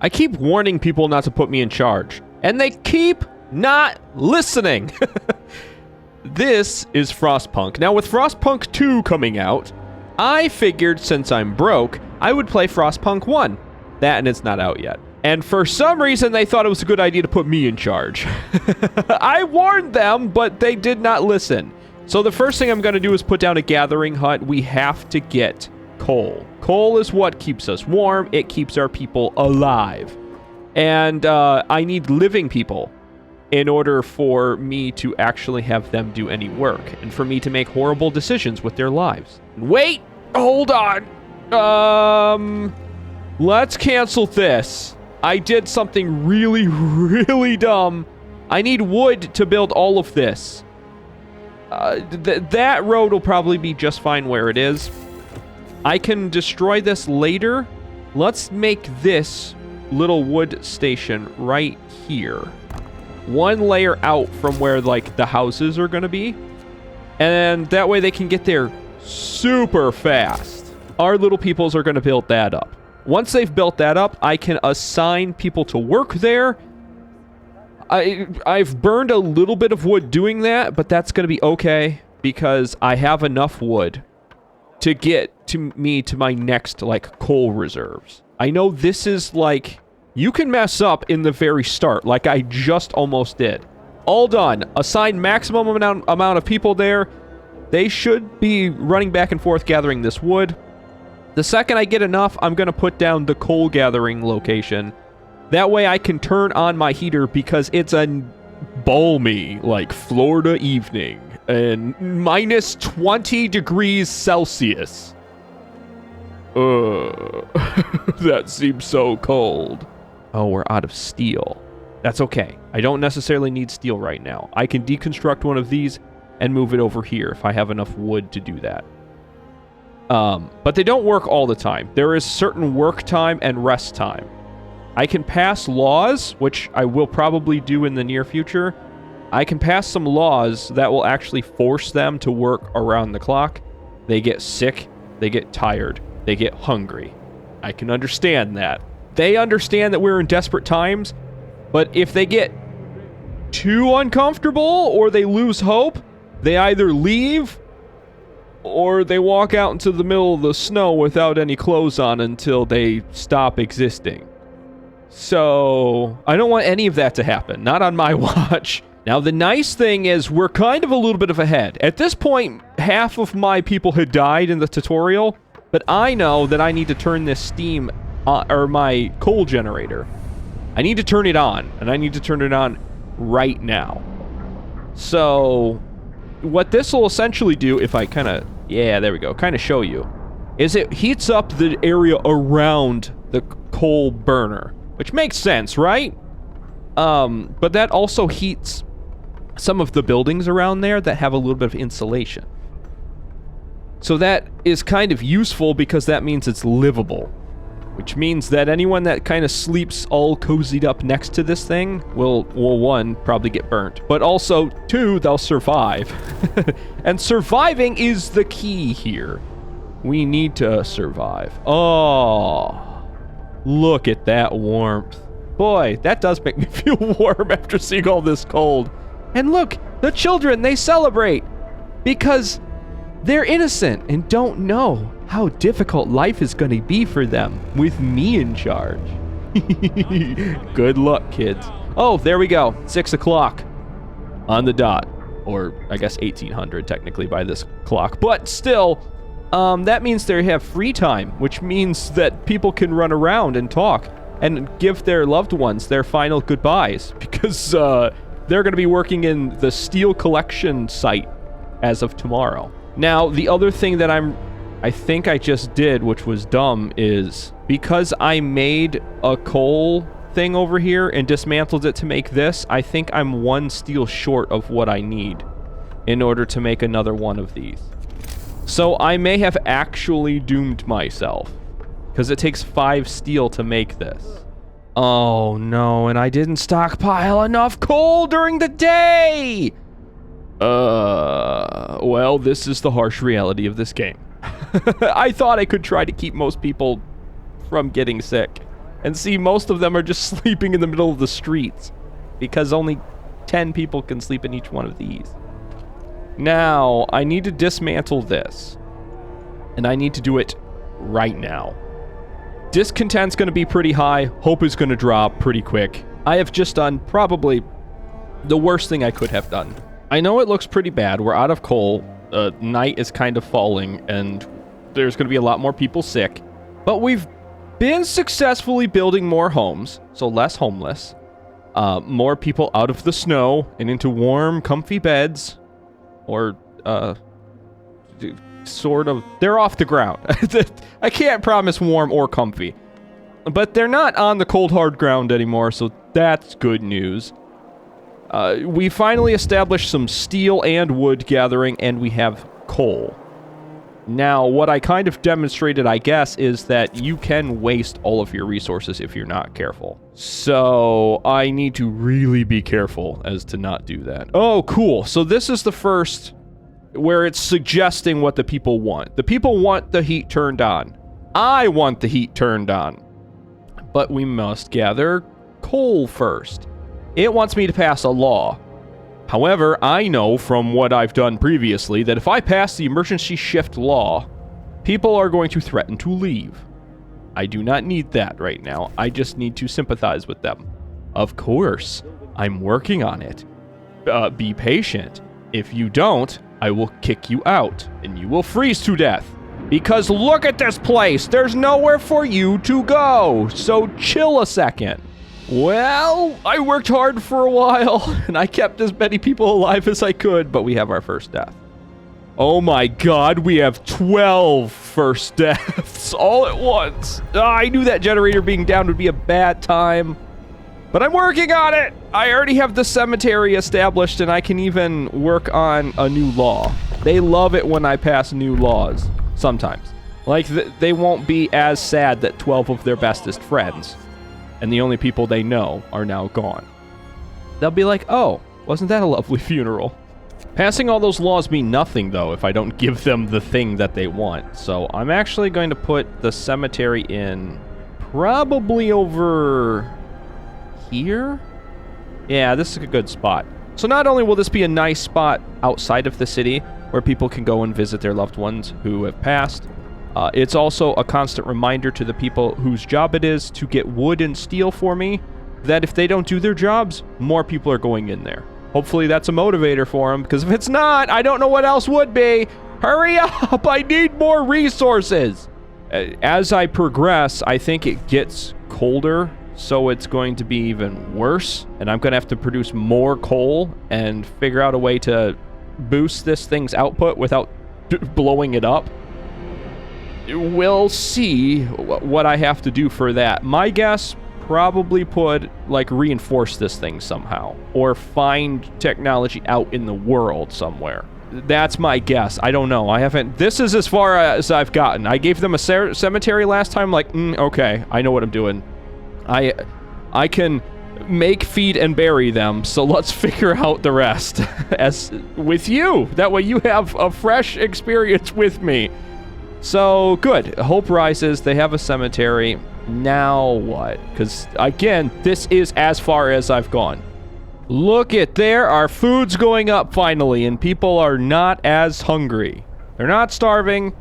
I keep warning people not to put me in charge, and they keep not listening. This is FROSTPUNK. Now, with FROSTPUNK 2 coming out, I figured since I'm broke, I would play FROSTPUNK 1. That, and it's not out yet. And for some reason, they thought it was a good idea to put me in charge. I warned them, but they did not listen. So the first thing I'm going to do is put down a gathering hut. We have to get coal. Coal is what keeps us warm. It keeps our people alive. And I need living people in order for me to actually have them do any work and for me to make horrible decisions with their lives. Wait! Hold on! Let's cancel this. I did something really, really dumb. I need wood to build all of this. That road will probably be just fine where it is. I can destroy this later. Let's make this little wood station right here. One layer out from where, like, the houses are going to be. And that way they can get there super fast. Our little peoples are going to build that up. Once they've built that up, I can assign people to work there. I've burned a little bit of wood doing that, but that's going to be okay because I have enough wood to get to my next, like, coal reserves. I know this is, like, you can mess up in the very start, like I just almost did. All done. Assign maximum amount of people there. They should be running back and forth gathering this wood. The second I get enough, I'm going to put down the coal gathering location. That way I can turn on my heater because it's a balmy, like, Florida evening. And minus 20 degrees Celsius. That seems so cold. Oh, we're out of steel. That's okay. I don't necessarily need steel right now. I can deconstruct one of these and move it over here if I have enough wood to do that. But they don't work all the time. There is certain work time and rest time. I can pass laws, which I will probably do in the near future. I can pass some laws that will actually force them to work around the clock. They get sick, they get tired, they get hungry. I can understand that. They understand that we're in desperate times, but if they get too uncomfortable or they lose hope, they either leave or they walk out into the middle of the snow without any clothes on until they stop existing. So, I don't want any of that to happen. Not on my watch. Now, the nice thing is we're kind of a little bit of ahead. At this point, half of my people had died in the tutorial, but I know that I need to turn this steam or my coal generator. I need to turn it on, and I need to turn it on right now. So, what this will essentially do, if I kind of, yeah, there we go, kind of show you, is it heats up the area around the coal burner, which makes sense, right? But that also heats some of the buildings around there that have a little bit of insulation. So that is kind of useful because that means it's livable. Which means that anyone that kind of sleeps all cozied up next to this thing will, one, probably get burnt. But also, two, they'll survive. And surviving is the key here. We need to survive. Oh, look at that warmth. Boy, that does make me feel warm after seeing all this cold. And look, the children, they celebrate. Because they're innocent and don't know how difficult life is going to be for them with me in charge. Good luck, kids. Oh, there we go. 6 o'clock on the dot. Or I guess 1800 technically by this clock. But still, that means they have free time, which means that people can run around and talk and give their loved ones their final goodbyes because they're going to be working in the steel collection site as of tomorrow. Now, the other thing that I think I just did, which was dumb, is because I made a coal thing over here and dismantled it to make this, I think I'm one steel short of what I need in order to make another one of these. So I may have actually doomed myself because it takes 5 steel to make this. Oh no, and I didn't stockpile enough coal during the day! Well, this is the harsh reality of this game. I thought I could try to keep most people from getting sick. And see, most of them are just sleeping in the middle of the streets because only 10 people can sleep in each one of these. Now, I need to dismantle this. And I need to do it right now. Discontent's going to be pretty high. Hope is going to drop pretty quick. I have just done probably the worst thing I could have done. I know it looks pretty bad. We're out of coal. Night is kind of falling, and there's going to be a lot more people sick. But we've been successfully building more homes, so less homeless. More people out of the snow and into warm, comfy beds. Or, sort of, they're off the ground. I can't promise warm or comfy. But they're not on the cold, hard ground anymore, so that's good news. We finally established some steel and wood gathering, and we have coal. Now, what I kind of demonstrated, I guess, is that you can waste all of your resources if you're not careful. So, I need to really be careful as to not do that. Oh, cool. So this is the first where it's suggesting what the people want. The people want the heat turned on. I want the heat turned on. But we must gather coal first. It wants me to pass a law. However, I know from what I've done previously that if I pass the emergency shift law, people are going to threaten to leave. I do not need that right now. I just need to sympathize with them. Of course, I'm working on it. Be patient. If you don't, I will kick you out, and you will freeze to death. Because look at this place! There's nowhere for you to go! So chill a second. Well, I worked hard for a while, and I kept as many people alive as I could, but we have our first death. Oh my god, we have 12 first deaths all at once. I knew that generator being down would be a bad time, but I'm working on it. I already have the cemetery established, and I can even work on a new law. They love it when I pass new laws, sometimes. Like, they won't be as sad that 12 of their bestest friends and the only people they know are now gone. They'll be like, oh, wasn't that a lovely funeral? Passing all those laws mean nothing, though, if I don't give them the thing that they want. So I'm actually going to put the cemetery in probably over here? Yeah, this is a good spot. So not only will this be a nice spot outside of the city where people can go and visit their loved ones who have passed, it's also a constant reminder to the people whose job it is to get wood and steel for me, that if they don't do their jobs, more people are going in there. Hopefully that's a motivator for them, because if it's not, I don't know what else would be. Hurry up, I need more resources. As I progress, I think it gets colder, so it's going to be even worse, and I'm going to have to produce more coal and figure out a way to boost this thing's output without blowing it up. We'll see what I have to do for that. My guess, probably reinforce this thing somehow, or find technology out in the world somewhere. That's my guess. I don't know. This is as far as I've gotten. I gave them a cemetery last time, okay, I know what I'm doing. I can make, feed, and bury them, so let's figure out the rest as with you. That way you have a fresh experience with me. So, good. Hope rises. They have a cemetery. Now what? Because, again, this is as far as I've gone. Look at there. Our food's going up finally, and people are not as hungry. They're not starving.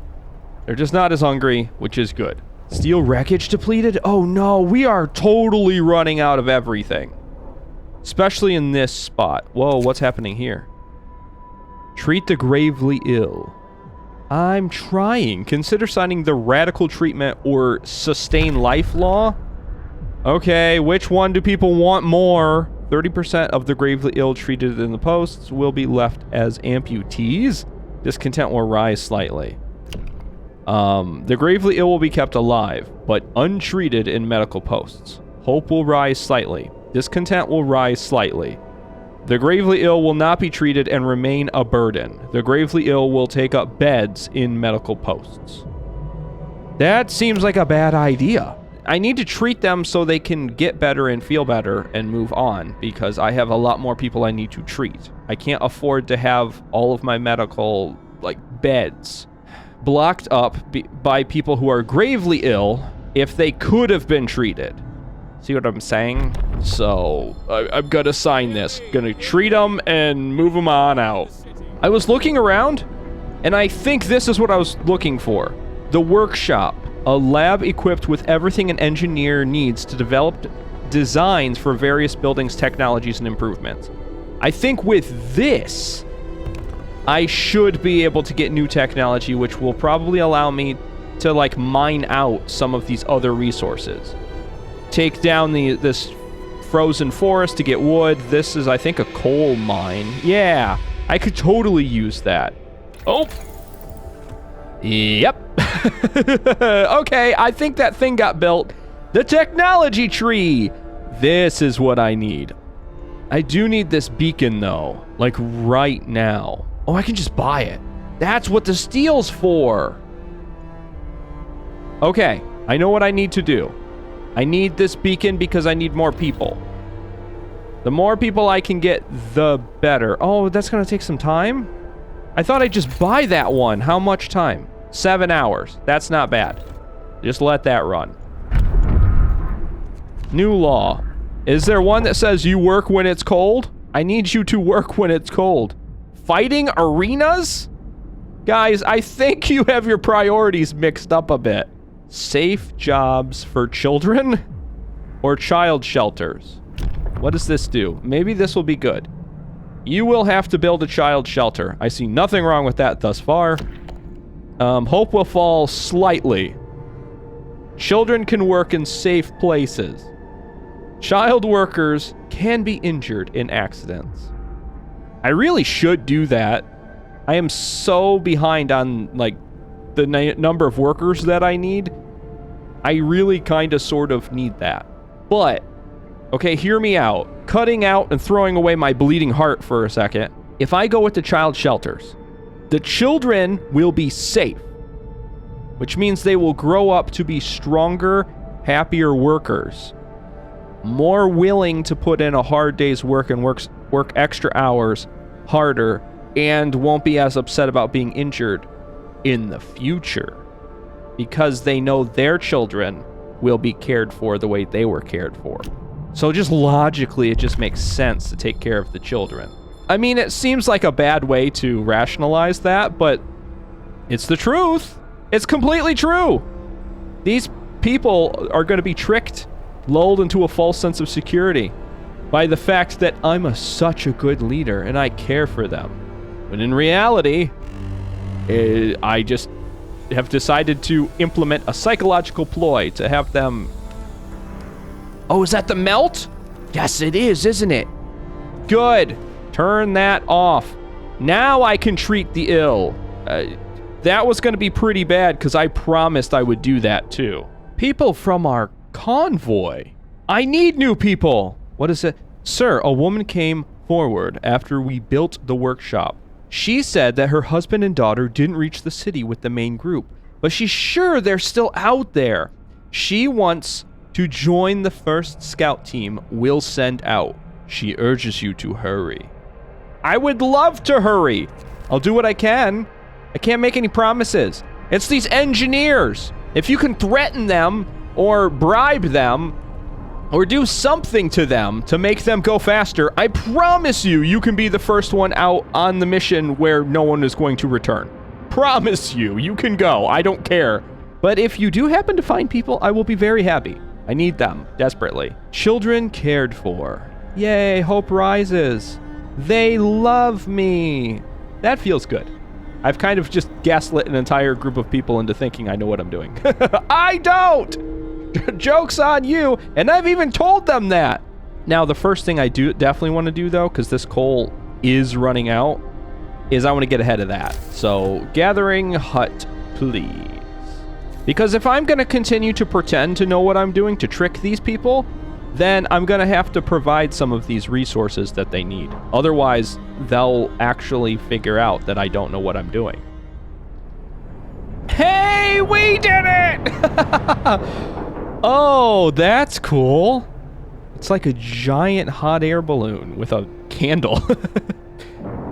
They're just not as hungry, which is good. Steel wreckage depleted? Oh no, we are totally running out of everything. Especially in this spot. Whoa, what's happening here? Treat the gravely ill. I'm trying. Consider signing the radical treatment or sustain life law. Okay, which one do people want more? 30% of the gravely ill treated in the posts will be left as amputees. Discontent will rise slightly. The gravely ill will be kept alive, but untreated in medical posts. Hope will rise slightly. Discontent will rise slightly. The gravely ill will not be treated and remain a burden. The gravely ill will take up beds in medical posts. That seems like a bad idea. I need to treat them so they can get better and feel better and move on, because I have a lot more people I need to treat. I can't afford to have all of my medical, beds blocked up by people who are gravely ill if they could have been treated. See what I'm saying? So, I'm gonna sign this. Gonna treat them and move them on out. I was looking around, and I think this is what I was looking for. The workshop. A lab equipped with everything an engineer needs to develop designs for various buildings, technologies, and improvements. I think with this, I should be able to get new technology, which will probably allow me to, like, mine out some of these other resources. Take down this frozen forest to get wood. This is, I think, a coal mine. Yeah, I could totally use that. Oh. Yep. Okay, I think that thing got built. The technology tree. This is what I need. I do need this beacon, though. Like, right now. Oh, I can just buy it. That's what the steel's for. Okay, I know what I need to do. I need this beacon because I need more people. The more people I can get, the better. Oh, that's gonna take some time? I thought I'd just buy that one. How much time? 7 hours. That's not bad. Just let that run. New law. Is there one that says you work when it's cold? I need you to work when it's cold. Fighting arenas? Guys, I think you have your priorities mixed up a bit. Safe jobs for children? Or child shelters? What does this do? Maybe this will be good. You will have to build a child shelter. I see nothing wrong with that thus far. Hope will fall slightly. Children can work in safe places. Child workers can be injured in accidents. I really should do that. I am so behind on, like, the number of workers that I need. I really kind of sort of need that. But, okay, hear me out. Cutting out and throwing away my bleeding heart for a second. If I go with the child shelters, the children will be safe, which means they will grow up to be stronger, happier workers, more willing to put in a hard day's work and work extra hours harder, and won't be as upset about being injured in the future because they know their children will be cared for the way they were cared for. So just logically, it just makes sense to take care of the children. I mean, it seems like a bad way to rationalize that, but it's the truth. It's completely true. These people are going to be tricked, lulled into a false sense of security by the fact that I'm such a good leader and I care for them. When in reality, I just have decided to implement a psychological ploy to have them... Oh, is that the melt? Yes, it is, isn't it? Good. Turn that off. Now I can treat the ill. That was going to be pretty bad because I promised I would do that too. People from our convoy. I need new people. What is it? Sir, a woman came forward after we built the workshop. She said that her husband and daughter didn't reach the city with the main group, but she's sure they're still out there. She wants to join the first scout team we'll send out. She urges you to hurry. I would love to hurry. I'll do what I can. I can't make any promises. It's these engineers. If you can threaten them or bribe them or do something to them to make them go faster, I promise you, you can be the first one out on the mission where no one is going to return. Promise you, you can go. I don't care. But if you do happen to find people, I will be very happy. I need them desperately. Children cared for. Yay, hope rises. They love me. That feels good. I've kind of just gaslit an entire group of people into thinking I know what I'm doing. I don't! Joke's on you, and I've even told them that. Now, the first thing I do definitely want to do, though, because this coal is running out, is I want to get ahead of that. So, gathering hut, please. Because if I'm going to continue to pretend to know what I'm doing to trick these people, then I'm going to have to provide some of these resources that they need. Otherwise, they'll actually figure out that I don't know what I'm doing. Hey, we did it! Oh, that's cool. It's like a giant hot air balloon with a candle.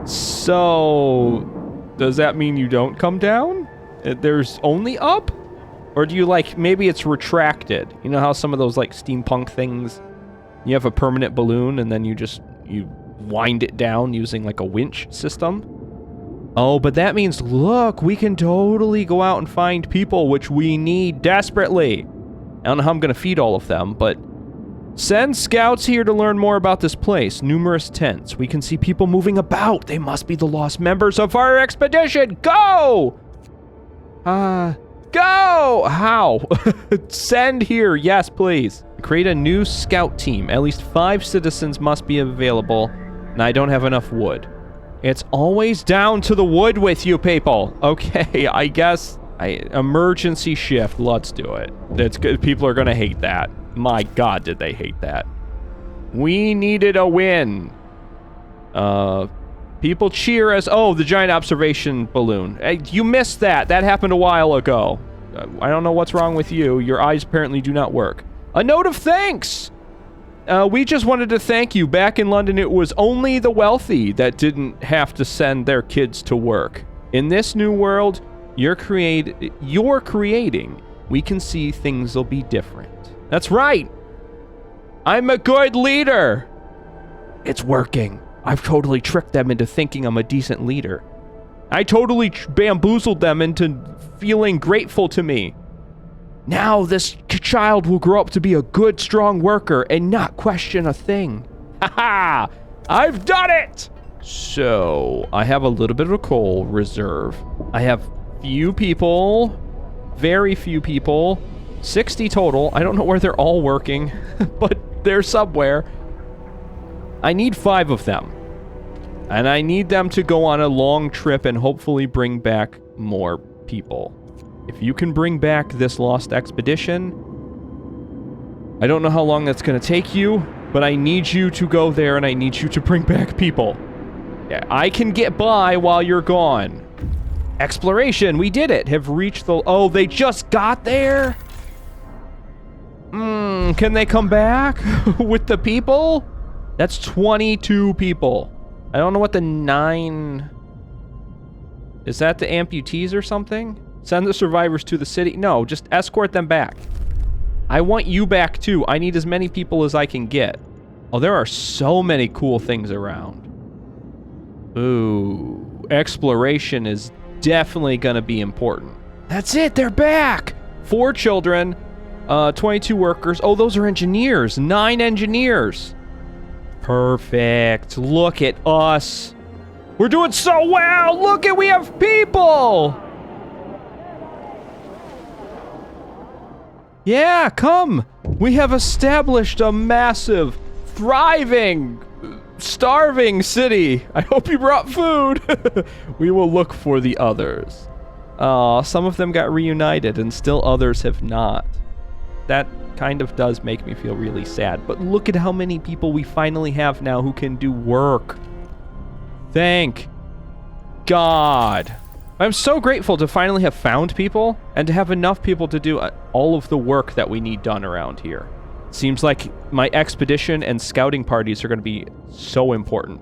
So, does that mean you don't come down? There's only up? Or do you like, maybe it's retracted. You know how some of those like steampunk things, you have a permanent balloon and then you wind it down using like a winch system? Oh, but that means, look, we can totally go out and find people, which we need desperately. I don't know how I'm going to feed all of them, but send scouts here to learn more about this place. Numerous tents. We can see people moving about. They must be the lost members of our expedition. Go! Go! How? Send here. Yes, please. Create a new scout team. At least 5 citizens must be available, and I don't have enough wood. It's always down to the wood with you people. Okay, I guess emergency shift. Let's do it. That's good. People are gonna hate that. My God, did they hate that? We needed a win. People cheer as, oh, the giant observation balloon. Hey, you missed that. That happened a while ago. I don't know what's wrong with you. Your eyes apparently do not work. A note of thanks. We just wanted to thank you. Back in London, it was only the wealthy that didn't have to send their kids to work. In this new world you're creating, we can see things will be different. That's right. I'm a good leader. It's working. I've totally tricked them into thinking I'm a decent leader. I totally bamboozled them into feeling grateful to me. Now this child will grow up to be a good, strong worker and not question a thing. Ha-ha! I've done it! So, I have a little bit of a coal reserve. I have few people, very few people, 60 total. I don't know where they're all working, but they're somewhere. I need 5 of them. And I need them to go on a long trip and hopefully bring back more people. If you can bring back this lost expedition, I don't know how long that's going to take you, but I need you to go there and I need you to bring back people. Yeah, I can get by while you're gone. Exploration, we did it. Have reached the... Oh, they just got there? Can they come back with the people? That's 22 people. I don't know what the 9... Is that the amputees or something? Send the survivors to the city? No, just escort them back. I want you back too. I need as many people as I can get. Oh, there are so many cool things around. Ooh, exploration is definitely gonna be important. That's it, they're back! 4 children, 22 workers. Oh, those are engineers. 9 engineers. Perfect. Look at us. We're doing so well! Look at, we have people! Yeah, come! We have established a massive, thriving, starving city. I hope you brought food. We will look for the others. Some of them got reunited and still others have not. That kind of does make me feel really sad. But look at how many people we finally have now who can do work. Thank God. I'm so grateful to finally have found people and to have enough people to do all of the work that we need done around here. Seems like my expedition and scouting parties are going to be so important.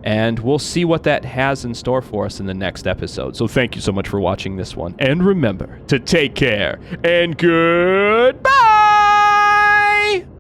And we'll see what that has in store for us in the next episode. So thank you so much for watching this one. And remember to take care and goodbye!